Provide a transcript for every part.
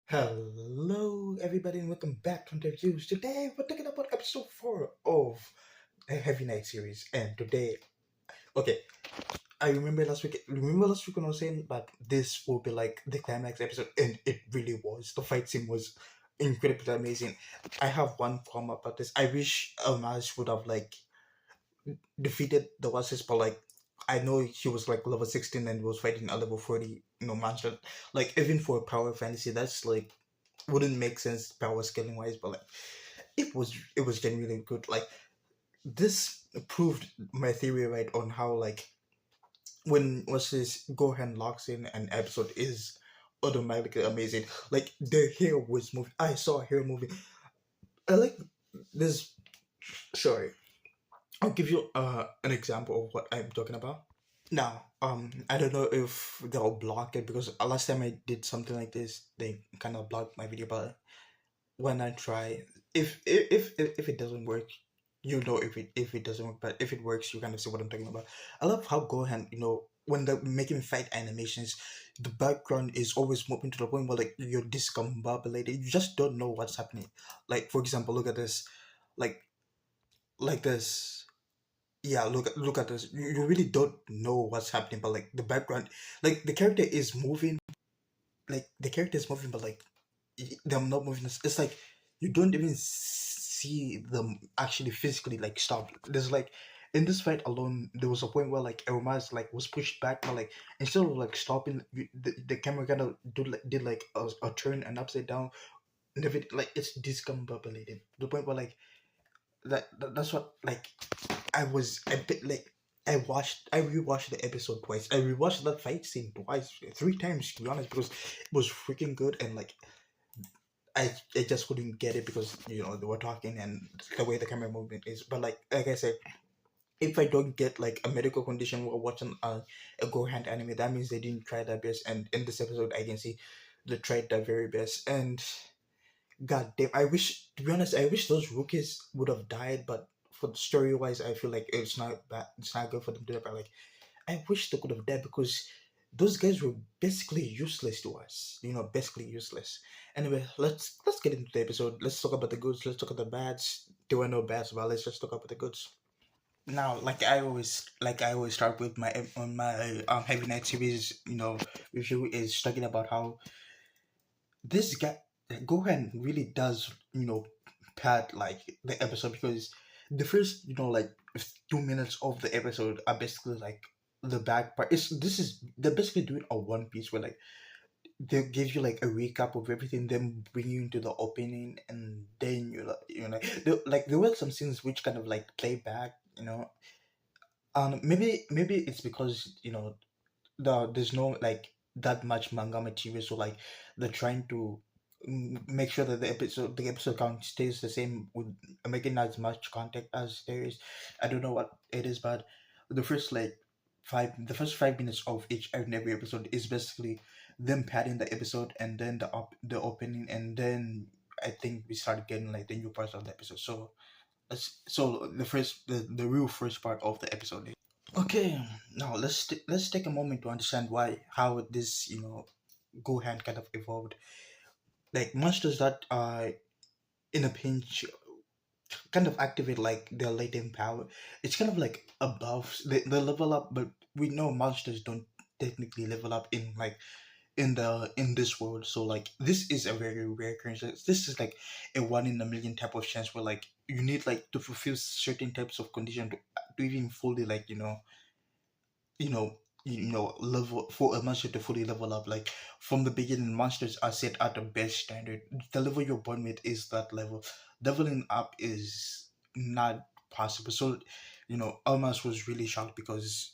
Hello, everybody, and welcome back to Interviews. Today, we're talking about episode 4 of a Heavy Night series. And today, okay, I remember last week. Remember last week when I was saying that this will be like the climax episode, and it really was. The fight scene was incredibly amazing. I have one comment about this. I wish Elmas would have like defeated the Oasis, but like I know he was like level 16 and was fighting a level 40, monster. Like even for power fantasy, that's like wouldn't make sense power scaling wise, but like it was genuinely good. Like this proved my theory right on how like when was this Gohan locks in an episode is automatically amazing. Like the hair was moving. I saw hair moving. I like this. Sorry, I'll give you an example of what I'm talking about. Now, I don't know if they'll block it because last time I did something like this, they kind of blocked my video. But when I try, if it doesn't work, you know if it doesn't work. But if it works, you kind of see what I'm talking about. I love how Gohan, when they're making fight animations, the background is always moving to the point where like you're discombobulated. You just don't know what's happening. Like for example, look at this, like this. Yeah, look at this. You really don't know what's happening, but like the background, like the character is moving, but like they're not moving. It's like you don't even see them actually physically like stop. There's like in this fight alone, there was a point where like Eromas like was pushed back, but like instead of like stopping, the camera kind of did like a turn and upside down, and everything like it's discombobulated. The point where like that's what like I was a bit like. I rewatched the episode twice. I rewatched that fight scene twice, three times to be honest, because it was freaking good and like I just couldn't get it because they were talking and the way the camera movement is. But like I said, if I don't get like a medical condition while watching a Go Hand anime, that means they didn't try their best. And in this episode, I can see they tried their very best. And god damn, I wish to be honest, I wish those rookies would have died. But for the story wise, I feel like it's not bad. It's not good for them to die. But like I wish they could have died because those guys were basically useless to us. Basically useless. Anyway, let's get into the episode. Let's talk about the goods. Let's talk about the bads. There were no bads, but let's just talk about the goods. Now, like I always start with my on my Heavy Night series, review is talking about how this guy Gohan really does, pad like the episode because the first, 2 minutes of the episode are basically like the back part. They're basically doing a One Piece where like they give you like a recap of everything, then bring you into the opening, and then there were some scenes which kind of like play back. Maybe it's because there's no like that much manga material, so like they're trying to make sure that the episode count stays the same with making as much content as there is. I don't know what it is, but the first like the first 5 minutes of each and every episode is basically them padding the episode, and then the opening, and then I think we started getting like the new parts of the episode. So the real first part of the episode. Okay, now let's take a moment to understand how this Gohan kind of evolved. Like monsters that are in a pinch kind of activate like their latent power. It's kind of like above they level up, but we know monsters don't technically level up in like in this world. So like this is a very rare occurrence. This is like a one in a million type of chance where like you need like to fulfill certain types of condition to even fully like you know level for a monster to fully level up. Like from the beginning, monsters are set at the best standard. The level you're born with is that level. Leveling up is not possible. So Almas was really shocked because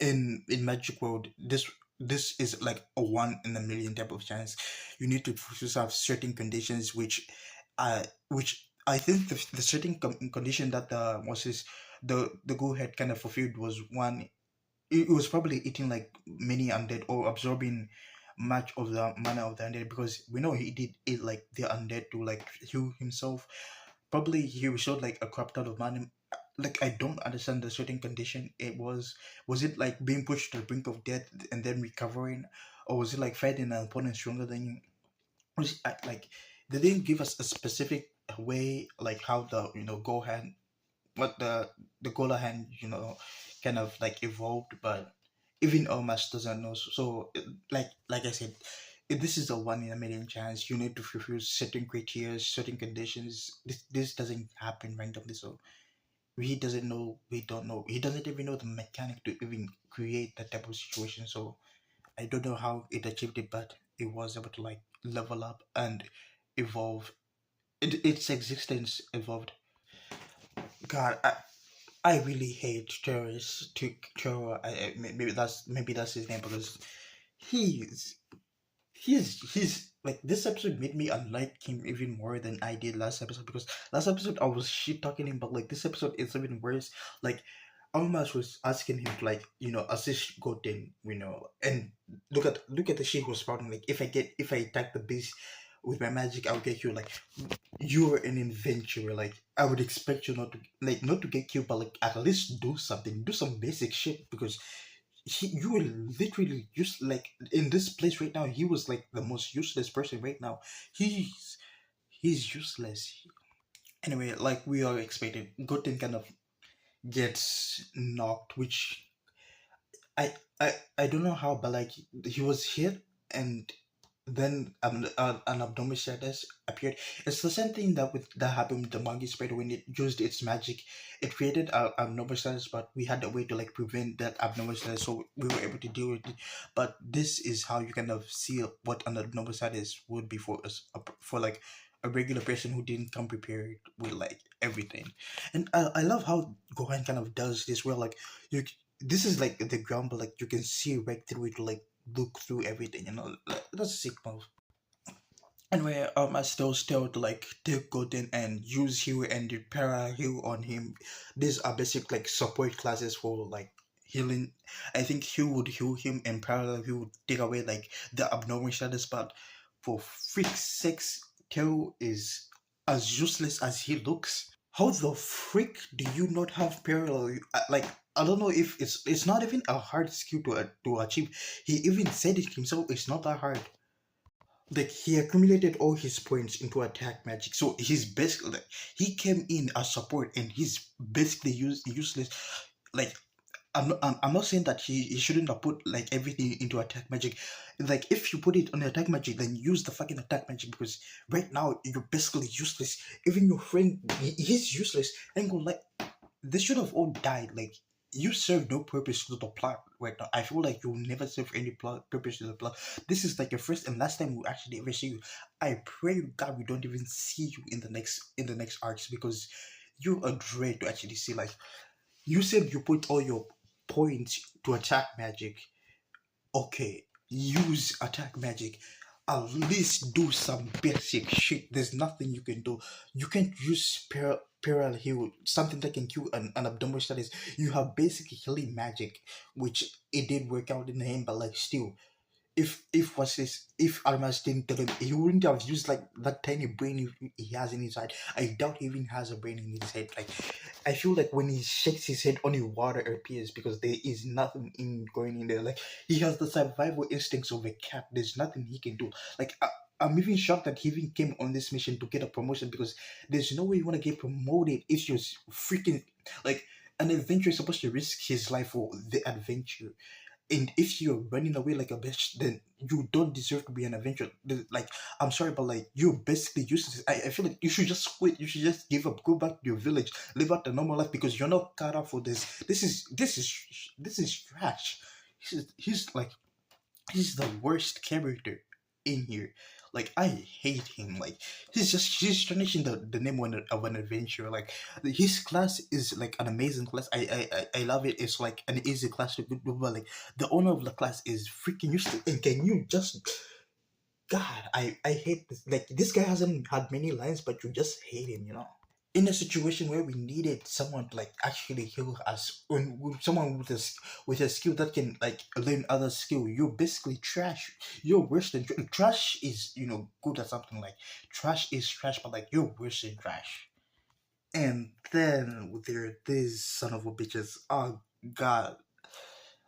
in magic world, this is like a one in a million type of chance. You need to have certain conditions which I think the certain condition that the go had kind of fulfilled was one. It was probably eating like many undead or absorbing much of the mana of the undead, because we know he did eat like the undead to like heal himself. Probably he showed like a crap ton of mana. Like I don't understand the certain condition it was it like being pushed to the brink of death and then recovering, or was it like fighting an opponent stronger than you? Like they didn't give us a specific way like how the Gohan what the Gohan kind of like evolved, but even Omas doesn't know. Like I said, if this is a one in a million chance. You need to fulfill certain criteria, certain conditions. This doesn't happen randomly. So he doesn't know. We don't know. He doesn't even know the mechanic to even create that type of situation. So I don't know how it achieved it, but it was able to like level up and evolve. Its existence evolved. God, I really hate terrorists. Terror. Maybe that's his name because he's he's like this episode made me unlike him even more than I did last episode because last episode I was shit talking him, but like this episode it's even worse. Like Almas was asking him to like assist Goten, and look at the shit he was spouting. Like if I attack the beast with my magic, I'll get you. Like you're an adventurer. Like I would expect you not to get killed, but like at least do something, do some basic shit because you were literally just like in this place right now. He was like the most useless person right now. He's useless. Anyway, like we all expected, Goten kind of gets knocked, which I I don't know how, but like he was hit and then an abdominal status appeared. It's the same thing that happened with the monkey spider when it used its magic. It created a abnormal status, but we had a way to like prevent that abnormal status, so we were able to deal with it. But this is how you kind of see what an abnormal status would be for us, for like a regular person who didn't come prepared with like everything. And I love how Gohan kind of does this where like you this is like the ground, but like you can see right through it, like look through everything. Like, that's a sick move. Anyway, I still to like take Golden and use Hero and the para heal on him. These are basic like support classes for like healing. I think he would heal him and parallel he would take away like the abnormal status, but for freak's sakes, Teo is as useless as he looks. How the freak do you not have parallel? Like I don't know if it's not even a hard skill to achieve. He even said it himself. It's not that hard. Like he accumulated all his points into attack magic, so he's basically like, he came in as support and he's basically useless. Like I'm not saying that he shouldn't have put like everything into attack magic. Like if you put it on attack magic, then use the fucking attack magic because right now you're basically useless. Even your friend, he's useless. And go like they should have all died. Like you serve no purpose to the plot right now. I feel like you'll never serve any plot purpose to the plot. This is like your first and last time we actually ever see you. I pray to God we don't even see you in the next arcs because you're a dread to actually see. Like you said you put all your points to attack magic. Okay, use attack magic. At least do some basic shit. There's nothing you can do. You can't use Peral Heal, something that can kill an abdominal status. You have basic healing magic, which it did work out in the end, but like still, if Almas didn't tell him, he wouldn't have used like that tiny brain he has in his head. I doubt he even has a brain in his head. Like I feel like when he shakes his head, only water appears because there is nothing in going in there. Like he has the survival instincts of a cat. There's nothing he can do. Like I'm even shocked that he even came on this mission to get a promotion because there's no way you want to get promoted if you're freaking like an adventurer is supposed to risk his life for the adventure. And if you're running away like a bitch, then you don't deserve to be an adventurer. Like, I'm sorry, but like, you're basically useless. I feel like you should just quit. You should just give up. Go back to your village. Live out the normal life because you're not cut out for this. This is trash. He's like he's the worst character in here. Like I hate him. Like he's tarnishing the name of an adventurer. Like his class is like an amazing class. I love it. It's like an easy class to do, but like the owner of the class is freaking useless. And can you just God? I hate this. Like this guy hasn't had many lines, but you just hate him. In a situation where we needed someone to like actually heal us, when someone with a skill that can like learn other skill, you're basically trash. You're worse than trash. Is good at something. Like trash is trash, but like you're worse than trash. And then there these son of a bitches. Oh God.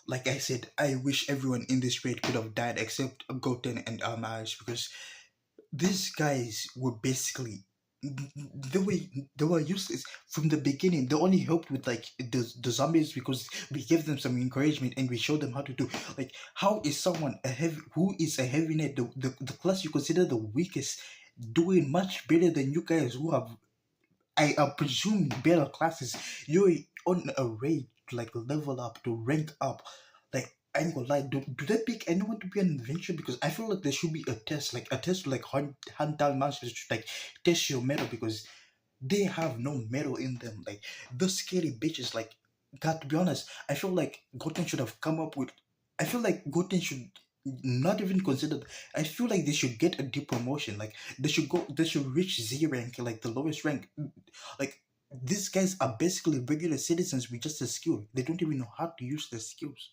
Like I said, I wish everyone in this raid could have died except Goten and Almaj because these guys were basically they were they were useless from the beginning. They only helped with like the zombies because we gave them some encouragement and we showed them how to do. Like, how is someone a heavy who is a heavy net, the class you consider the weakest, doing much better than you guys who have, I presume, better classes? You're on a rate to like level up, to rank up. Like, I ain't gonna lie, do they pick anyone to be an adventure? Because I feel like there should be a test, like a test to like hunt down monsters to like test your metal, because they have no metal in them. Like, those scary bitches, like, God, to be honest, I feel like Goten should have come up with, I feel like Goten should not even consider, I feel like they should get a deep promotion. Like, they should reach Z rank, like the lowest rank. Like, these guys are basically regular citizens with just a skill. They don't even know how to use their skills.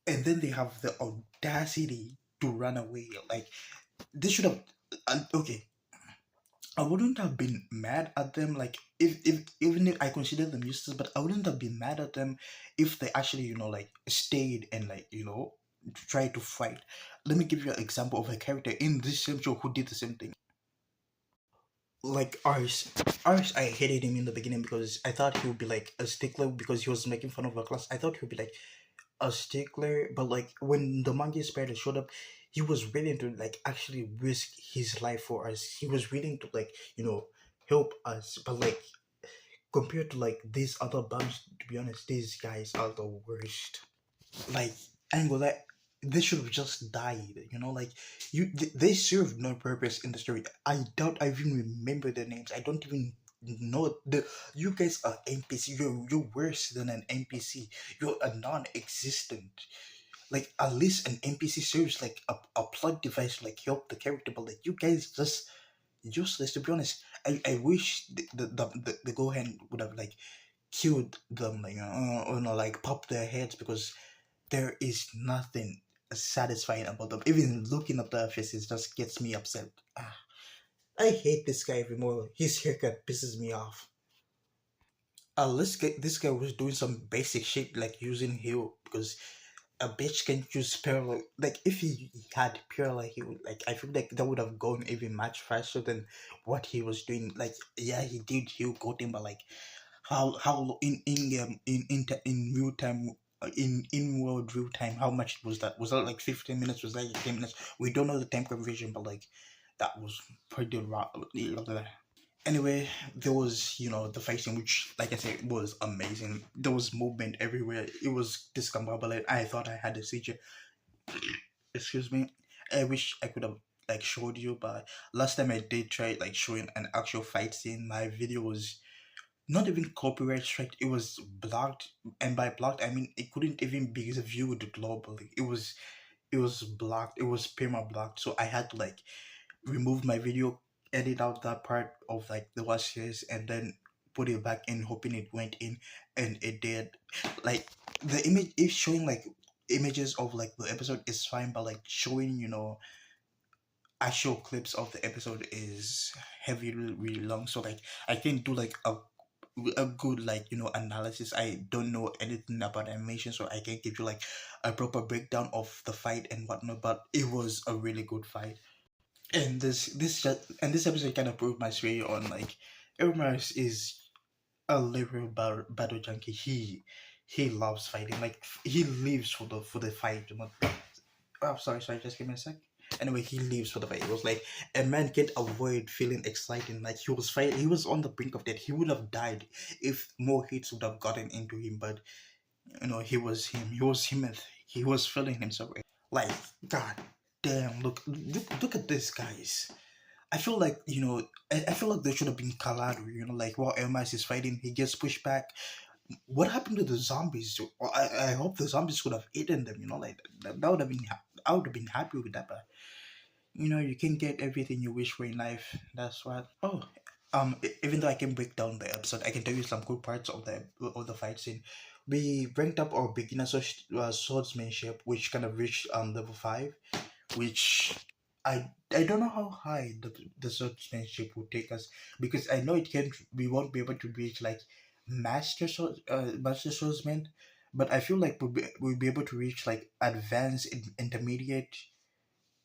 And then they have the audacity to run away. Like, they should have. Okay, I wouldn't have been mad at them. Like, if even if I consider them useless, but I wouldn't have been mad at them if they actually, like, stayed and, like, try to fight. Let me give you an example of a character in this same show who did the same thing. Like Ars, I hated him in the beginning because I thought he would be like a stickler because he was making fun of our class. I thought he would be like a stickler, but like when the monkey spider showed up, he was willing to like actually risk his life for us. He was willing to like help us. But like compared to like these other bugs, to be honest, these guys are the worst. Like, I ain't gonna lie, they should have just died. Like, they served no purpose in the story. I doubt I even remember their names. I don't even know the. You guys are NPC. You're worse than an NPC. You're a non-existent. Like, at least an NPC serves like a plot device to like help the character, but like you guys just useless. To be honest, I wish the Gohan would have like killed them, like, or like popped their heads, because there is nothing satisfying about them. Even looking at their faces just gets me upset. I hate this guy even more. His haircut pisses me off. This guy was doing some basic shit like using heal, because a bitch can use parallel. Like, if he had parallel heal, like, I feel like that would have gone even much faster than what he was doing. Like, yeah, he did heal Goten, but like, how in real time, in world real time, how much was that? Was that like 15 minutes? Was that like 10 minutes? We don't know the time conversion, but like, that was pretty raw. Anyway, there was, the fighting, which, like I said, was amazing. There was movement everywhere. It was discombobulated. I thought I had a seizure. Excuse me. I wish I could have like showed you, but last time I did try like showing an actual fight scene, my video was not even copyright strike. It was blocked, and by blocked I mean it couldn't even be viewed globally. It was blocked. It was perma blocked. So I had to like remove my video, edit out that part of like the watches, and then put it back in, hoping it went in, and it did. Like, the image is showing like images of like the episode is fine, but like showing actual clips of the episode is heavy, really, really long. So like I can do like a good like analysis. I don't know anything about animation, so I can give you like a proper breakdown of the fight and whatnot, but it was a really good fight. And this episode kind of proved my sway on like Ermaris is a literal battle junkie. He loves fighting. Like, he lives for the fight. Oh, sorry, just give me a sec. Anyway, he lives for the fight. It was like a man can't avoid feeling exciting. Like, he was fighting. He was on the brink of death. He would have died if more hits would have gotten into him. But he was him. He was him. He was feeling himself. Like, God damn! Look at this, guys. I feel like I feel like there should have been camaraderie. Like, while Elmas is fighting, he gets pushed back. What happened to the zombies? Well, I hope the zombies would have eaten them. Like, that would have been. I would have been happy with that, but you can get everything you wish for in life. That's what. Oh, even though I can break down the episode, I can tell you some good parts of the fight scene. We ranked up our beginner swordsmanship, which kind of reached level 5, which I don't know how high the swordsmanship will take us, because I know we won't be able to reach like master swordsman, but I feel like we'll be able to reach like advanced intermediate.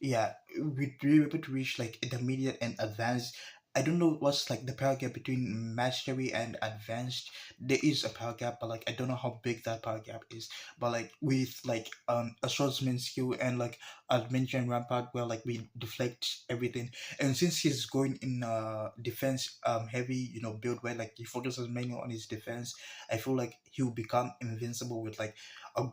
yeah, we were able to reach like intermediate and advanced. I don't know what's like the power gap between mastery and advanced. There is a power gap, but like I don't know how big that power gap is. But like with like a swordsman skill and like adventure and rampart, where like we deflect everything. And since he's going in defense heavy, build where like he focuses mainly on his defense, I feel like he'll become invincible with like a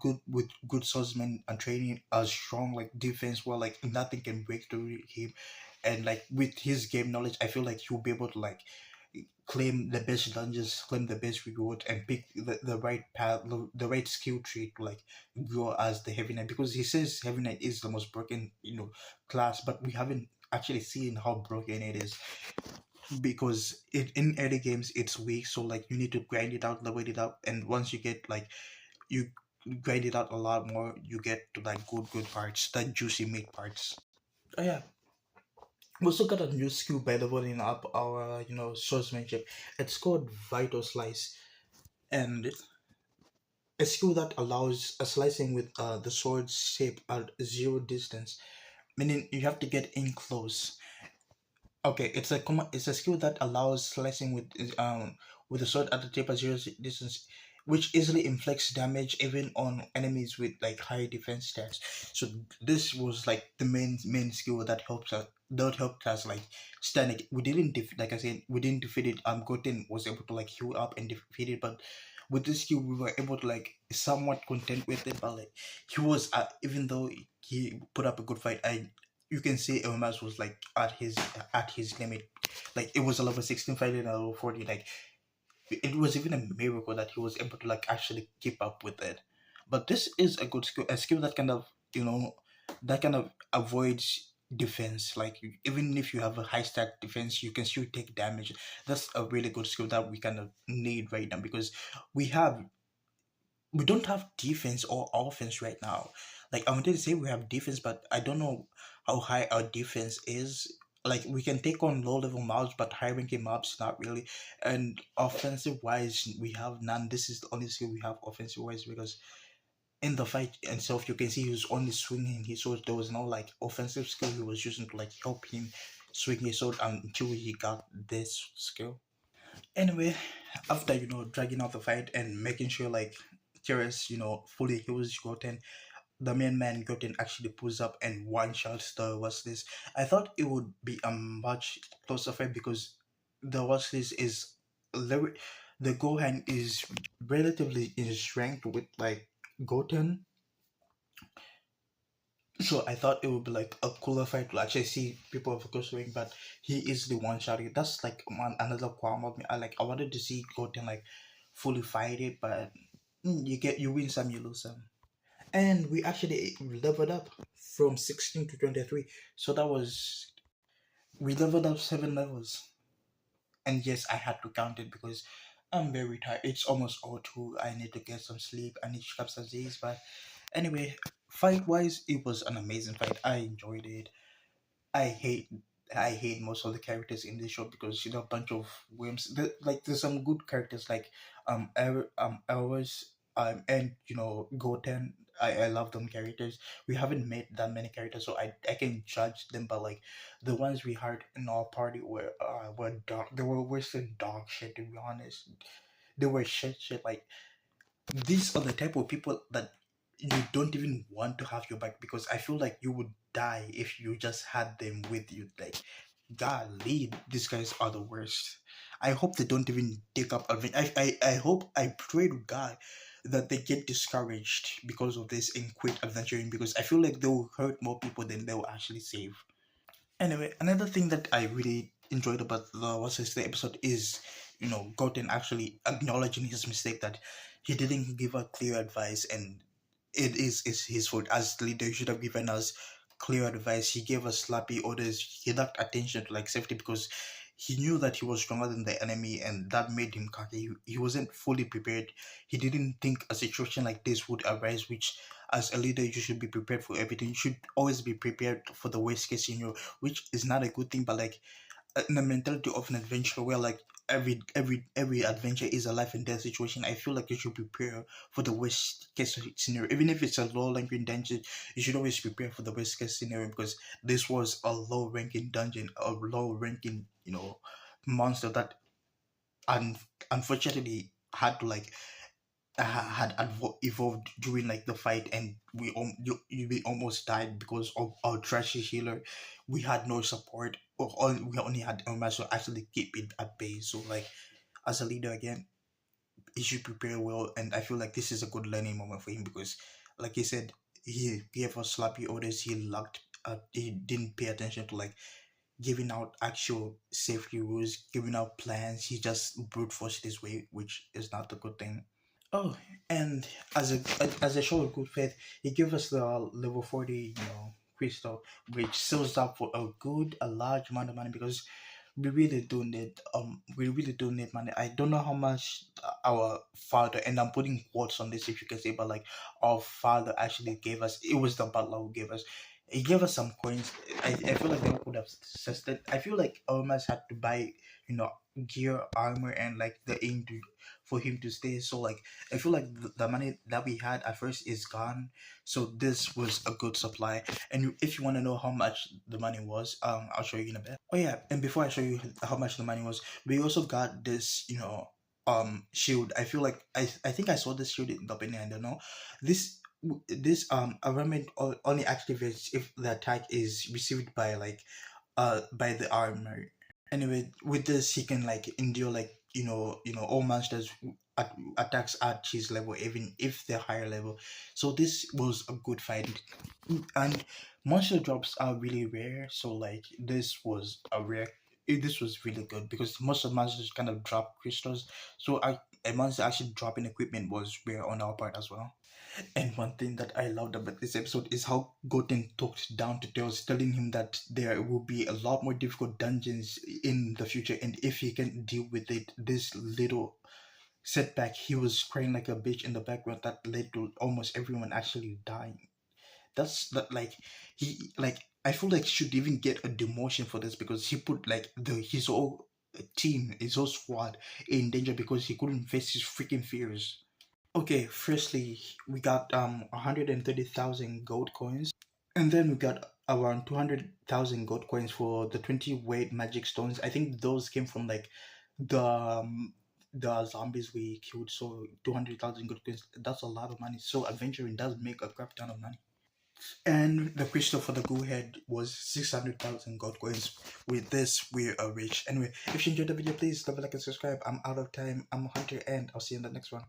good swordsman and training a strong like defense where like nothing can break through him. And like with his game knowledge, I feel like he'll be able to like claim the best dungeons, claim the best reward, and pick the right path, the right skill tree to like grow as the heavy knight, because he says heavy knight is the most broken class, but we haven't actually seen how broken it is, because in early games it's weak, so like you need to grind it out, level it up, and once you get like you grind it out a lot more, you get to like good parts, the juicy meat parts. Oh yeah, we also got a new skill by leveling up our swordsmanship. It's called Vital Slice, and a skill that allows a slicing with the sword shape at zero distance, meaning you have to get in close. Okay, it's a skill that allows slicing with the sword at the tip at zero distance, which easily inflicts damage even on enemies with like high defense stats. So this was like the main skill that helped us like stand it. We didn't like I said, we didn't defeat it. Goten was able to like heal up and defeat it, but with this skill we were able to like somewhat contend with it. But like he was even though he put up a good fight, I you can see Elmas was like at his limit. Like it was a level 16 fighting a level 40. Like it was even a miracle that he was able to like actually keep up with it. But this is a good skill, a skill that kind of that kind of avoids defense. Like even if you have a high stat defense, you can still take damage. That's a really good skill that we kind of need right now, because we have we don't have defense or offense right now. Like I wanted to say we have defense, but I don't know how high our defense is. Like we can take on low level mobs, but high ranking mobs not really. And offensive wise, we have none. This is the only skill we have offensive wise, because in the fight itself, you can see he was only swinging his sword. There was no like offensive skill he was using to like help him swing his sword until he got this skill. Anyway, after dragging out the fight and making sure like Teres fully heals Goten, the main man Goten actually pulls up and one shots the what's this. I thought it would be a much closer fight, because the what's this is lit- the Gohan is relatively in strength with like Goten, so I thought it would be like a cooler fight to actually see people focusing, but he is the one shotting. That's like another qualm of me. I wanted to see Goten like fully fight it, but you win some, you lose some. And we actually leveled up from 16 to 23. So that was we leveled up 7 levels. And yes, I had to count it because I'm very tired. It's almost 02. I need to get some sleep. I need to catch some Z's. But anyway, fight wise, it was an amazing fight. I enjoyed it. I hate I hate most of the characters in this show, because a bunch of whims. Like there's some good characters like Elvis and Goten. I love them characters. We haven't met that many characters, so I can judge them. But like the ones we had in our party were dog. They were worse than dog shit, to be honest. They were shit. Like these are the type of people that you don't even want to have your back, because I feel like you would die if you just had them with you. Like, golly, these guys are the worst. I hope they don't even take up I hope, I pray to God that they get discouraged because of this and quit adventuring, because I feel like they will hurt more people than they will actually save. Anyway, another thing that I really enjoyed about the what's his the episode is, Gordon actually acknowledging his mistake, that he didn't give a clear advice, and it's his fault. As leader, he should have given us clear advice. He gave us sloppy orders. He lacked attention to like safety, because he knew that he was stronger than the enemy, and that made him cocky. He wasn't fully prepared. He didn't think a situation like this would arise, which as a leader you should be prepared for everything. You should always be prepared for the worst case scenario, which is not a good thing. But like the mentality of an adventure where like every adventure is a life and death situation. I feel like you should prepare for the worst case scenario, even if it's a low ranking dungeon. You should always prepare for the worst case scenario, because this was a low ranking dungeon, a low ranking, monster that un- unfortunately had to like evolved during like the fight, and we almost died because of our trashy healer. We had no support, we only had Elmas to actually keep it at bay. So like, as a leader again, he should prepare well, and I feel like this is a good learning moment for him, because like he said, he gave us sloppy orders. He didn't pay attention to like giving out actual safety rules, giving out plans. He just brute forced his way, which is not a good thing. Oh, and as a show of good faith, he gave us the level 40, crystal, which sells up for a large amount of money, because we really do need money. I don't know how much our father, and I'm putting quotes on this if you can say, but like our father actually gave us. It was the butler who gave us. He gave us some coins. I feel like they could have sustained. I feel like Elmas had to buy, you know, gear, armor, and like the aim to for him to stay. So like, I feel like the money that we had at first is gone. So this was a good supply. And if you want to know how much the money was, I'll show you in a bit. Oh yeah, and before I show you how much the money was, we also got this, shield. I feel like I think I saw this shield in the opening. I don't know. This armament only activates if the attack is received by like by the armor. Anyway, with this he can like endure like, all monsters attacks at his level, even if they're higher level. So this was a good fight, and monster drops are really rare. So like, this was really good, because most of the monsters kind of drop crystals. So a monster actually dropping equipment was rare on our part as well. And one thing that I loved about this episode is how Goten talked down to Tails, telling him that there will be a lot more difficult dungeons in the future, and if he can deal with it, this little setback, he was crying like a bitch in the background that led to almost everyone actually dying. That's that like, he like, I feel like he should even get a demotion for this, because he put like the his whole team, his whole squad in danger because he couldn't face his freaking fears. Okay, firstly, we got 130,000 gold coins, and then we got around 200,000 gold coins for the 20 weight magic stones. I think those came from like the zombies we killed. So 200,000 gold coins, that's a lot of money. So adventuring does make a crap ton of money. And the crystal for the go head was 600,000 gold coins. With this, we are rich. Anyway, if you enjoyed the video, please leave a like and subscribe. I'm out of time. I'm Hunter, and I'll see you in the next one.